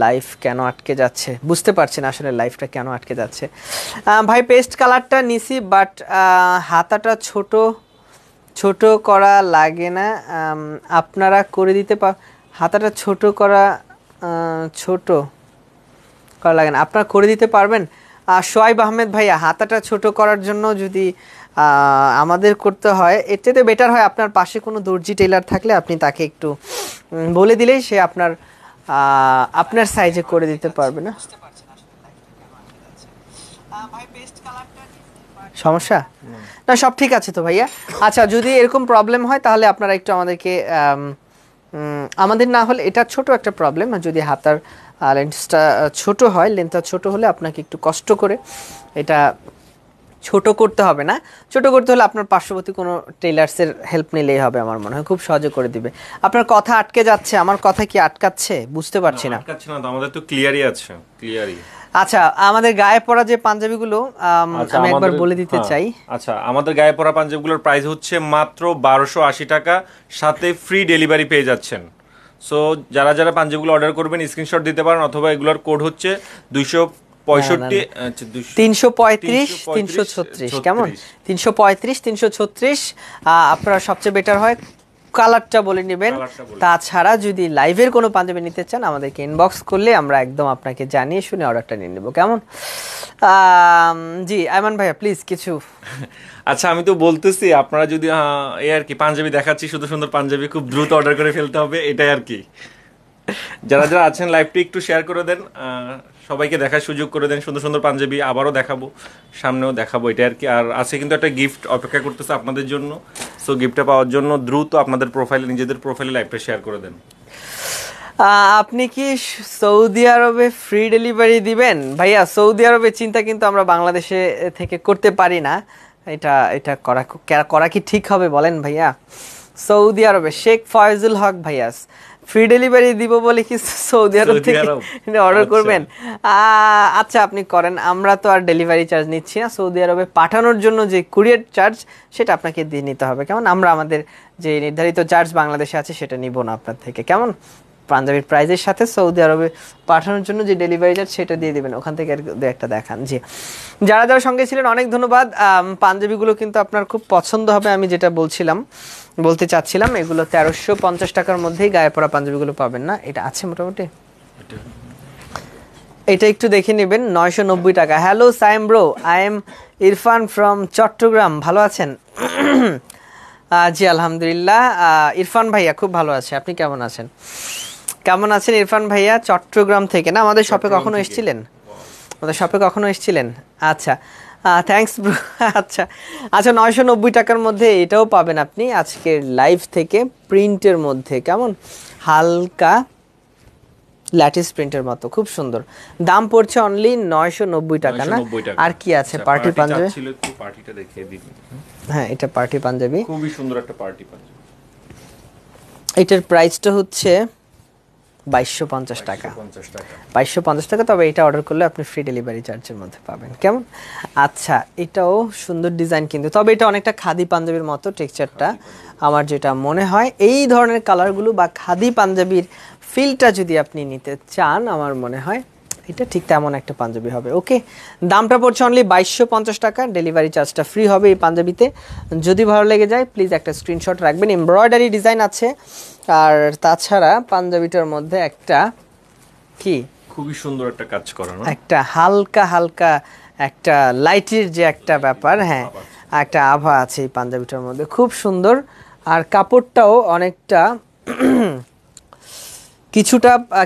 A: লাইফ কেন আটকে যাচ্ছে বুঝতে পারছি না আসলে, লাইফটা কেন আটকে যাচ্ছে। ভাই পেস্ট কালারটা নিছি, বাট হাতাটা ছোট ছোট করা লাগে না, আপনারা করে দিতে হাতাটা ছোট করা লাগে না, আপনারা করে দিতে পারবেন? শোয়েব আহমেদ ভাইয়া, হাতাটা ছোট করার জন্য যদি আমাদের করতে হয়, এর চেয়ে বেটার হয় আপনার পাশে কোনো দর্জি টেলার থাকলে আপনি তাকে একটু বলে দিলেই সে আপনার সাইজে করে দিতে পারবে না। সমস্যা না, সব ঠিক আছে তো ভাইয়া। আচ্ছা, যদি এরকম প্রবলেম হয় তাহলে আপনারা একটু আমাদেরকে, আমাদের না হলে এটা ছোট একটা প্রবলেম, যদি হাতার লেন্থটা ছোট হয়, লেন্থটা ছোট হলে আপনাকে একটু কষ্ট করে এটা ছোট করতে হবে না, ছোট করতে হলে আপনার পার্শ্ববর্তী কোনো টেলার্সের হেল্প নিলেই হবে, আমার মনে হয় খুব সহজে করে দিবে। আপনার কথা আটকে যাচ্ছে, আমার কথা কি আটকাচ্ছে বুঝতে পারছি না।
B: আটকাচ্ছে না তো, আমাদের তো ক্লিয়ারই আছে, ক্লিয়ারই।
A: আচ্ছা, আমাদের গায়ে পরা যে পাঞ্জাবিগুলো আমি একবার বলে দিতে চাই।
B: আচ্ছা, আমাদের গায়ে পরা পাঞ্জাবিগুলোর প্রাইস হচ্ছে মাত্র 1280 টাকা, সাথে ফ্রি ডেলিভারি পেয়ে যাচ্ছেন। সো যারা যারা পাঞ্জাবিগুলো অর্ডার করবেন স্ক্রিনশট দিতে পারেন, অথবা এগুলোর কোড হচ্ছে
A: 335 336। কেমন, 335 336। আপনারা সবচেয়ে বেটার হয় কালারটা বলে নেবেন।
B: কালারটা বলে।
A: তাছাড়া যদি লাইভের কোনো পাঞ্জাবি নিতে চান আমাদেরকে ইনবক্স করলে আমরা একদম আপনাকে জানিয়ে শুনে অর্ডারটা নিয়ে নেব, কেমন? জি আয়মান ভাইয়া প্লিজ কিছু।
B: আচ্ছা আমি তো বলতেছি আপনারা যদি এই আর কি পাঞ্জাবি দেখাচ্ছি, শুধু সুন্দর পাঞ্জাবি খুব দ্রুত অর্ডার করে ফেলতে হবে, এটাই আর কি। যারা যারা আছেন লাইভটি একটু শেয়ার করে দেন, সবাইকে দেখার সুযোগ করে দেন। সুন্দর সুন্দর পাঞ্জাবি আবারও দেখাবো, সামনেও দেখাবো, এটা আর কি। আর আছে কিন্তু একটা গিফট অপেক্ষা করতেছে আপনাদের জন্য। সো গিফটটা পাওয়ার জন্য দ্রুত আপনাদের প্রোফাইলে, নিজেদের প্রোফাইলে লাইভটা শেয়ার করে দেন।
A: আপনি কি সৌদি আরবে ফ্রি ডেলিভারি দিবেন? ভাইয়া সৌদি আরবের চিন্তা কিন্তু আমরা বাংলাদেশে থেকে করতে পারি না। এটা এটা করা করা কি ঠিক হবে বলেন ভাইয়া? সৌদি আরবে শেখ ফয়জুল হক ভাইয়াস ফ্রি ডেলিভারি দিব বলে কি সৌদি আরব থেকে অর্ডার করবেন? আচ্ছা আপনি করেন, আমরা তো আর ডেলিভারি চার্জ নিচ্ছি না। সৌদি আরবে পাঠানোর জন্য যে কুরিয়ার চার্জ সেটা আপনাকে দিয়ে নিতে হবে, কেমন? আমরা আমাদের যে নির্ধারিত চার্জ বাংলাদেশে আছে সেটা নিব না আপনার থেকে, কেমন? পাঞ্জাবির প্রাইজের সাথে সৌদি আরবে পাঠানোর জন্য যে ডেলিভারি চার্জ সেটা দিয়ে দিবেন, ওখান থেকে একটা দেখান। জি যারা যারা সঙ্গে ছিলেন অনেক ধন্যবাদ। পাঞ্জাবিগুলো কিন্তু আপনার খুব পছন্দ হবে, আমি যেটা বলতে চাচ্ছিলাম, এগুলো 1350 টাকার মধ্যেই গায়ে পরা পাঞ্জাবিগুলো পাবেন না, এটা আছে মোটামুটি। এটা একটু দেখে নেবেন, 990 টাকা। Hello Saim bro, I am Irfan from Chittagong, ভালো আছেন? জি আলহামদুলিল্লাহ। ইরফান ভাইয়া খুব ভালো আছে, আপনি কেমন আছেন? কেমন আছেন ইরফান ভাইয়া? চট্টগ্রাম থেকে না? আমাদের শপে কখনো এসেছিলেন? আমাদের শপে কখনো এসেছিলেন? আচ্ছা থ্যাঙ্কস ব্রো। আচ্ছা আচ্ছা 990 টাকার মধ্যে এটাও পাবেন আপনি আজকের লাইভ থেকে, প্রিন্টের মধ্যে, কেমন? হালকা ল্যাটিস প্রিন্টের মতো, খুব সুন্দর। দাম পড়ছে অনলি 990 টাকা না? আর কি আছে? পার্টি পাঞ্জাবি ছিল, একটু পার্টিটা দেখিয়ে দিন। হ্যাঁ এটা পার্টি পাঞ্জাবি,
B: খুবই সুন্দর একটা পার্টি পাঞ্জাবি।
A: এটার প্রাইসটা হচ্ছে 2250 টাকা। 2250 টাকা, তবে এটা অর্ডার করলে আপনি ফ্রি ডেলিভারি চার্জের মধ্যে পাবেন, কেমন? আচ্ছা এটাও সুন্দর ডিজাইন কিন্তু, তবে এটা অনেকটা খাদি পাঞ্জাবির মতো টেক্সচারটা আমার যেটা মনে হয়। এই ধরনের কালারগুলো বা খাদি পাঞ্জাবির ফিলটা যদি আপনি নিতে চান, আমার মনে হয় এটা ঠিক তেমন একটা পাঞ্জাবি হবে। ওকে, দামটা পড়ছে অনলি 2250 টাকা, ডেলিভারি চার্জটা ফ্রি হবে এই পাঞ্জাবিতে। যদি ভালো লেগে যায় প্লিজ একটা স্ক্রিনশট রাখবেন। এমব্রয়ডারি ডিজাইন আছে, আর তাছাড়া পাঞ্জাবিটার মধ্যে একটা কি
B: খুবই সুন্দর একটা কাজ করা,
A: একটা হালকা হালকা একটা লাইটের যে একটা ব্যাপার, হ্যাঁ একটা আভা আছে এই পাঞ্জাবিটার মধ্যে, খুব সুন্দর। আর কাপড়টাও অনেকটা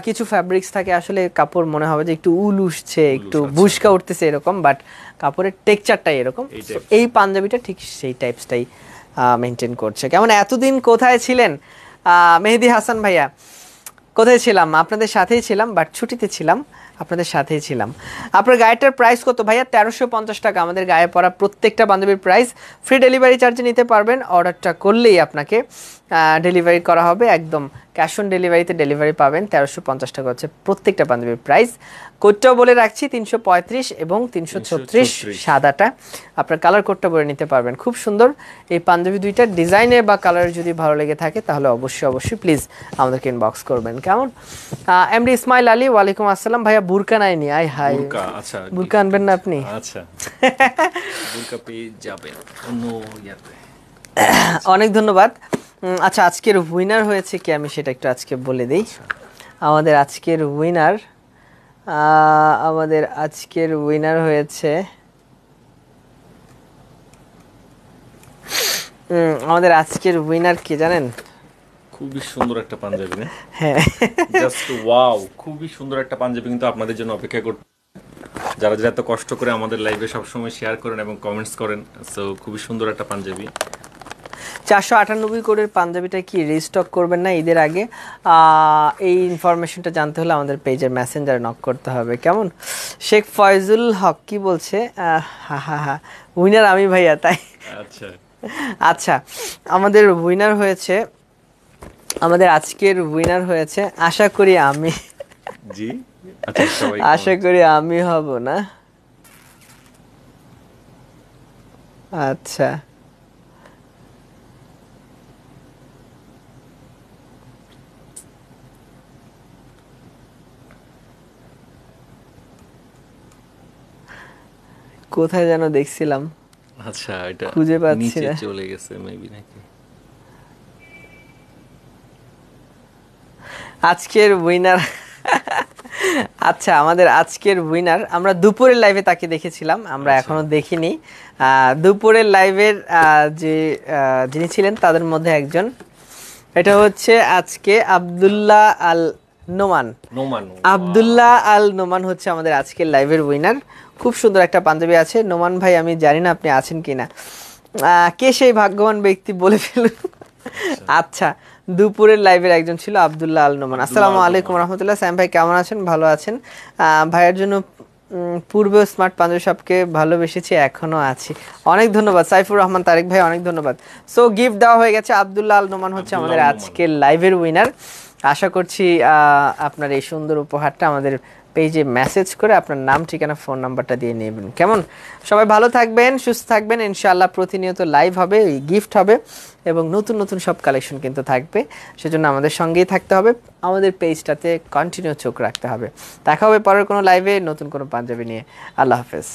A: কিছু ফ্যাব্রিক্স থাকে আসলে কাপড় মনে হবে যে একটু উল উঠছে, একটু বুশকা উঠতেছে এরকম, বাট কাপড়ের টেক্সচারটাই এরকম। এই পাঞ্জাবিটা ঠিক সেই টাইপসটাই মেনটেন করছে, কেমন? এতদিন কোথায় ছিলেন মেহেদি হাসান ভাইয়া? কোথায় ছিলাম? আপনাদের সাথেই ছিলাম, বাট ছুটিতে ছিলাম, আপনাদের সাথেই ছিলাম। আপনার গায়েটার প্রাইস কত ভাইয়া? 1350 টাকা আমাদের গায়ে পরা প্রত্যেকটা পাঞ্জাবির প্রাইস। ফ্রি ডেলিভারি চার্জে নিতে পারবেন, অর্ডারটা করলেই আপনাকে ডেলিভারি করা হবে, একদম ক্যাশ অন ডেলিভারিতে ডেলিভারি পাবেন। 1350 টাকা হচ্ছে প্রত্যেকটা পাঞ্জাবির প্রাইস। কোডটাও বলে রাখছি 335 এবং 336 সাদাটা, আপনার কালার কোডটা বলে নিতে পারবেন। খুব সুন্দর এই পাঞ্জাবি দুইটা, ডিজাইনে বা কালার যদি ভালো লেগে থাকে তাহলে অবশ্যই প্লিজ আমাদেরকে ইনবক্স করবেন, কেমন? এমডি ইসমাইল আলী, ওয়ালাইকুম আসসালাম ভাইয়া। বুরকা নাইনি, আই হাই,
B: আচ্ছা
A: বুরকা আনবেন না আপনি?
B: আচ্ছা বুরকা পেয়ে যাবেন অন্য ইয়াতে।
A: অনেক ধন্যবাদ। আচ্ছা আজকের উইনার হয়েছে কি আমি সেটা একটু আজকে বলে দিই। আমাদের আজকের উইনার হয়েছে কি জানেন?
B: খুবই সুন্দর একটা পাঞ্জাবি না?
A: হ্যাঁ
B: জাস্ট ওয়াও, খুবই সুন্দর একটা পাঞ্জাবি কিন্তু আপনাদের জন্য অপেক্ষা করতে, যারা যারা এত কষ্ট করে আমাদের লাইভে সবসময় শেয়ার করেন এবং কমেন্টস করেন। সো খুবই সুন্দর একটা পাঞ্জাবি।
A: 498 কোডের পাঞ্জাবিটা কি রিস্টক করবেন না ঈদের আগে? এই ইনফরমেশনটা জানতে হলে আমাদের পেজের মেসেঞ্জারে নক করতে হবে, কেমন? শেখ ফয়জুল হক কি বলছে? উইনার আমি ভাইয়া, তাই?
B: আচ্ছা
A: আচ্ছা আমাদের আজকের উইনার হয়েছে আশা করি আমি,
B: জি আচ্ছা সবাই
A: আশা করি আমি হব না। আচ্ছা কোথায় যেন দেখছিলাম,
B: আচ্ছা এটা
A: খুঁজে পাচ্ছি না,
B: চলে গেছে মেবি নাকি?
A: আজকের উইনার আচ্ছা, আমাদের আজকের উইনার আমরা দুপুরের লাইভে তাকে দেখেছিলাম, আমরা এখনো দেখিনি। দুপুরের লাইভের যিনি ছিলেন তাদের মধ্যে একজন, এটা হচ্ছে আজকে আব্দুল্লাহ আল নোমান। আব্দুল্লাহ আল নোমান হচ্ছে আমাদের আজকের লাইভের উইনার। খুব সুন্দর একটা পাঞ্জাবি আছে। নোমান ভাই, আমি জানি না আপনি আছেন কিনা, কে সেই ভাগ্যবান ব্যক্তি বলে ফেলুন। আচ্ছা, দুপুরের লাইভের একজন ছিল আব্দুল্লাহ আল নোমান। আসসালামু আলাইকুম রহমতুল্লাহ। স্যাম ভাই কেমন আছেন? ভালো আছেন? ভাইয়ের জন্য পূর্বে স্মার্ট পাঞ্জাবি শপকে ভালোবেসেছি, এখনো আছি। অনেক ধন্যবাদ সাইফুর রহমান তারেক ভাই, অনেক ধন্যবাদ। সো গিফট দেওয়া হয়ে গেছে। আব্দুল্লাহ আল নোমান হচ্ছে আমাদের আজকের লাইভের উইনার। আশা করছি আপনার এই সুন্দর উপহারটা আমাদের পেজে মেসেজ করে আপনার নাম, ঠিকানা, ফোন নাম্বারটা দিয়ে নেবেন। কেমন? সবাই ভালো থাকবেন, সুস্থ থাকবেন। ইনশাআল্লাহ প্রতিনিয়ত লাইভ হবে, গিফট হবে এবং নতুন নতুন সব কালেকশন কিন্তু থাকবে। সেজন্য আমাদের সঙ্গেই থাকতে হবে, আমাদের পেজটাতে কন্টিনিউ চোখ রাখতে হবে। দেখা হবে পরের কোনো লাইভে নতুন কোনো পাঞ্জাবি নিয়ে। আল্লাহ হাফেজ।